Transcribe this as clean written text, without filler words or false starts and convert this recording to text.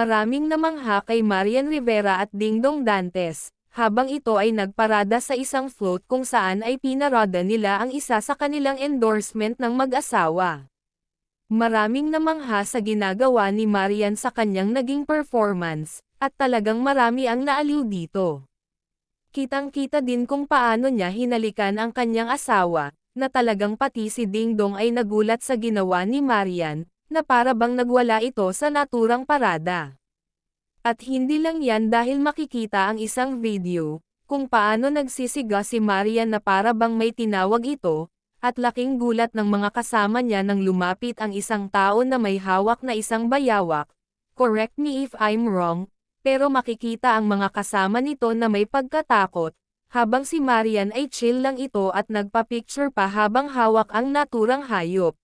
Maraming namangha kay Marian Rivera at Dingdong Dantes, habang ito ay nagparada sa isang float kung saan ay pinarada nila ang isa sa kanilang endorsement ng mag-asawa. Maraming namangha sa ginagawa ni Marian sa kanyang naging performance, at talagang marami ang naaliw dito. Kitang-kita din kung paano niya hinalikan ang kanyang asawa, na talagang pati si Dingdong ay nagulat sa ginawa ni Marian, na para bang nagwala ito sa naturang parada. At hindi lang yan dahil makikita ang isang video, kung paano nagsisiga si Marian na para bang may tinawag ito, at laking gulat ng mga kasama niya nang lumapit ang isang tao na may hawak na isang bayawak. Correct me if I'm wrong, pero makikita ang mga kasama nito na may pagkatakot, habang si Marian ay chill lang ito at nagpa-picture pa habang hawak ang naturang hayop.